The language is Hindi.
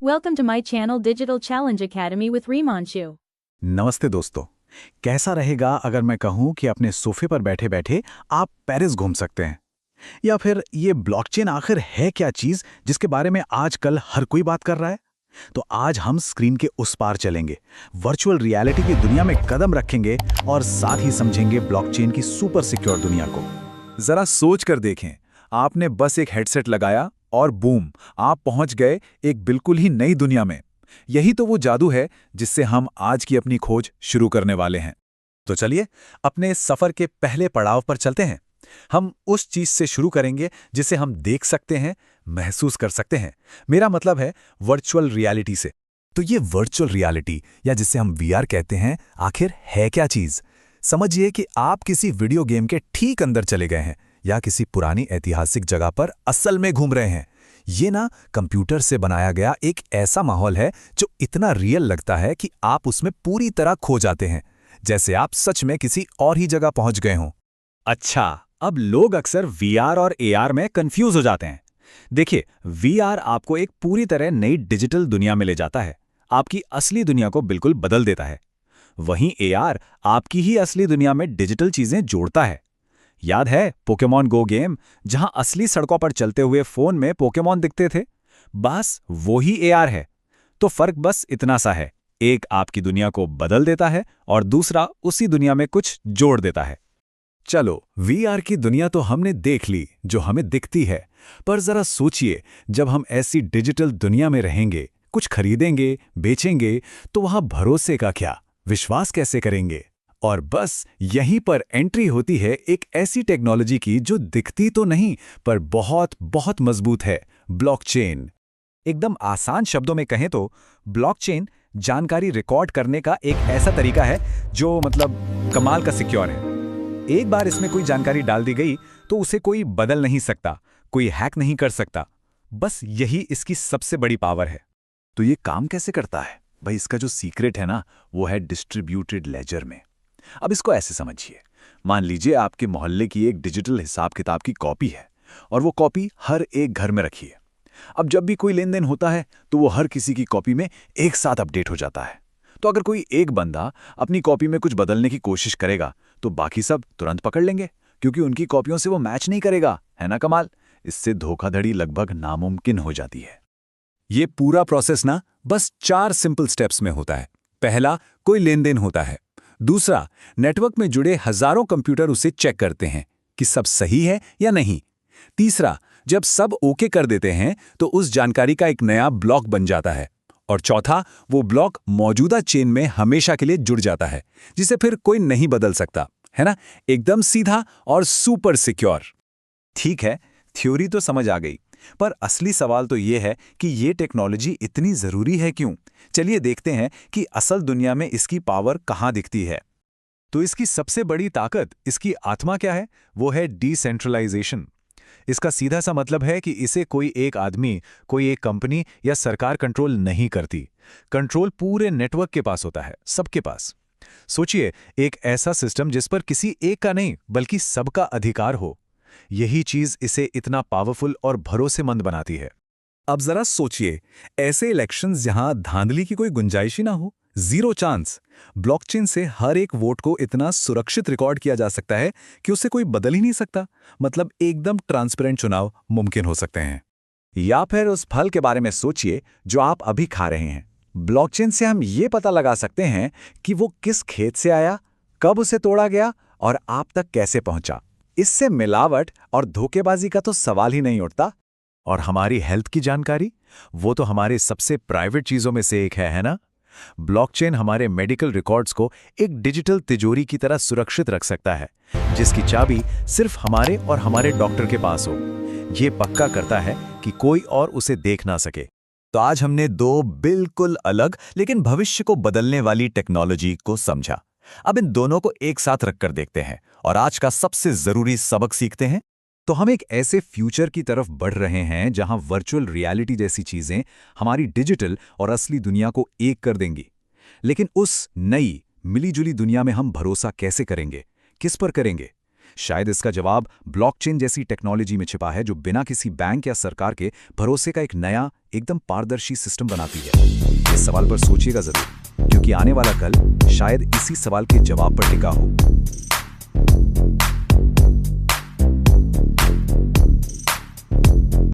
Welcome to my channel Digital Challenge Academy with Reemanshu. नमस्ते दोस्तों। कैसा रहेगा अगर मैं कहूं कि अपने सोफे पर बैठे बैठे आप पेरिस घूम सकते हैं? या फिर ये ब्लॉकचेन आखिर है क्या चीज जिसके बारे में आजकल हर कोई बात कर रहा है? तो आज हम स्क्रीन के उस पार चलेंगे, वर्चुअल रियलिटी की दुनिया में कदम रखेंगे और साथ ही समझेंगे ब्लॉकचेन की सुपर सिक्योर दुनिया को। जरा सोच कर देखें, आपने बस एक हेडसेट लगाया और बूम, आप पहुंच गए एक बिल्कुल ही नई दुनिया में। यही तो वो जादू है जिससे हम आज की अपनी खोज शुरू करने वाले हैं। तो चलिए अपने सफर के पहले पड़ाव पर चलते हैं। हम उस चीज से शुरू करेंगे जिसे हम देख सकते हैं, महसूस कर सकते हैं। मेरा मतलब है वर्चुअल रियलिटी से। तो ये वर्चुअल रियलिटी या जिसे हम वीआर कहते हैं, आखिर है क्या चीज? समझिए कि आप किसी वीडियो गेम के ठीक अंदर चले गए हैं या किसी पुरानी ऐतिहासिक जगह पर असल में घूम रहे हैं। ये ना कंप्यूटर से बनाया गया एक ऐसा माहौल है जो इतना रियल लगता है कि आप उसमें पूरी तरह खो जाते हैं, जैसे आप सच में किसी और ही जगह पहुंच गए हों। अच्छा, अब लोग अक्सर वीआर और एआर में कंफ्यूज हो जाते हैं। देखिए, वीआर आपको एक पूरी तरह नई डिजिटल दुनिया में ले जाता है, आपकी असली दुनिया को बिल्कुल बदल देता है। वहीं एआर आपकी ही असली दुनिया में डिजिटल चीजें जोड़ता है। याद है पोकेमॉन गो गेम, जहां असली सड़कों पर चलते हुए फोन में पोकेमॉन दिखते थे? बस वो ही एआर है। तो फर्क बस इतना सा है, एक आपकी दुनिया को बदल देता है और दूसरा उसी दुनिया में कुछ जोड़ देता है। चलो, वीआर की दुनिया तो हमने देख ली जो हमें दिखती है, पर जरा सोचिए, जब हम ऐसी डिजिटल दुनिया में रहेंगे, कुछ खरीदेंगे, बेचेंगे, तो वहां भरोसे का क्या, विश्वास कैसे करेंगे? और बस यहीं पर एंट्री होती है एक ऐसी टेक्नोलॉजी की जो दिखती तो नहीं पर बहुत बहुत मजबूत है, ब्लॉकचेन। एकदम आसान शब्दों में कहें तो ब्लॉकचेन जानकारी रिकॉर्ड करने का एक ऐसा तरीका है जो कमाल का सिक्योर है। एक बार इसमें कोई जानकारी डाल दी गई तो उसे कोई बदल नहीं सकता, कोई हैक नहीं कर सकता। बस यही इसकी सबसे बड़ी पावर है। तो ये काम कैसे करता है भाई? इसका जो सीक्रेट है ना, वो है डिस्ट्रीब्यूटेड लेजर में। अब इसको ऐसे समझिए, मान लीजिए आपके मोहल्ले की एक डिजिटल हिसाब किताब की कॉपी है और वो कॉपी हर एक घर में रखी है। अब जब भी कोई लेन देन होता है तो वो हर किसी की कॉपी में एक साथ अपडेट हो जाता है। तो अगर कोई एक बंदा अपनी कॉपी में कुछ बदलने की कोशिश करेगा तो बाकी सब तुरंत पकड़ लेंगे, क्योंकि उनकी कॉपियों से वो मैच नहीं करेगा। है ना कमाल? इससे धोखाधड़ी लगभग नामुमकिन हो जाती है। ये पूरा प्रोसेस ना बस 4 सिंपल स्टेप्स में होता है। पहला, कोई लेन देन होता है। दूसरा, नेटवर्क में जुड़े हजारों कंप्यूटर उसे चेक करते हैं कि सब सही है या नहीं। तीसरा, जब सब ओके कर देते हैं तो उस जानकारी का एक नया ब्लॉक बन जाता है। और चौथा, वो ब्लॉक मौजूदा चेन में हमेशा के लिए जुड़ जाता है, जिसे फिर कोई नहीं बदल सकता। है ना? एकदम सीधा और सुपर सिक्योर। ठीक है, थ्योरी तो समझ आ गई, पर असली सवाल तो ये है कि ये टेक्नोलॉजी इतनी जरूरी है क्यों? चलिए देखते हैं कि असल दुनिया में इसकी पावर कहाँ दिखती है। तो इसकी सबसे बड़ी ताकत, इसकी आत्मा क्या है? वो है डिसेंट्रलाइजेशन। इसका सीधा सा मतलब है कि इसे कोई एक आदमी, कोई एक कंपनी या सरकार कंट्रोल नहीं करती। कंट्रोल पूरे नेटवर्क के पास होता है, सबके पास। सोचिए, एक ऐसा सिस्टम जिस पर किसी एक का नहीं बल्कि सबका अधिकार हो। यही चीज इसे इतना पावरफुल और भरोसेमंद बनाती है। अब जरा सोचिए, ऐसे इलेक्शंस जहां धांधली की कोई गुंजाइश ही ना हो, जीरो चांस। ब्लॉकचेन से हर एक वोट को इतना सुरक्षित रिकॉर्ड किया जा सकता है कि उसे कोई बदल ही नहीं सकता। एकदम ट्रांसपेरेंट चुनाव मुमकिन हो सकते हैं। या फिर उस फल के बारे में सोचिए जो आप अभी खा रहे हैं। ब्लॉकचेन से हम ये पता लगा सकते हैं कि वो किस खेत से आया, कब उसे तोड़ा गया और आप तक कैसे पहुंचा। इससे मिलावट और धोखेबाजी का तो सवाल ही नहीं उठता। और हमारी हेल्थ की जानकारी, वो तो हमारे सबसे प्राइवेट चीजों में से एक है ना? ब्लॉकचेन हमारे मेडिकल रिकॉर्ड्स को एक डिजिटल तिजोरी की तरह सुरक्षित रख सकता है, जिसकी चाबी सिर्फ हमारे और हमारे डॉक्टर के पास हो। ये पक्का करता है कि कोई और उसे देख ना सके। तो आज हमने 2 बिल्कुल अलग लेकिन भविष्य को बदलने वाली टेक्नोलॉजी को समझा। अब इन दोनों को एक साथ रखकर देखते हैं और आज का सबसे जरूरी सबक सीखते हैं। तो हम एक ऐसे फ्यूचर की तरफ बढ़ रहे हैं जहां वर्चुअल रियलिटी जैसी चीजें हमारी डिजिटल और असली दुनिया को एक कर देंगी। लेकिन उस नई मिलीजुली दुनिया में हम भरोसा कैसे करेंगे, किस पर करेंगे? शायद इसका जवाब ब्लॉकचेन जैसी टेक्नोलॉजी में छिपा है, जो बिना किसी बैंक या सरकार के भरोसे का एक नया, एकदम पारदर्शी सिस्टम बनाती है। इस सवाल पर सोचिएगा जरूर, क्योंकि आने वाला कल शायद इसी सवाल के जवाब पर टिका हो।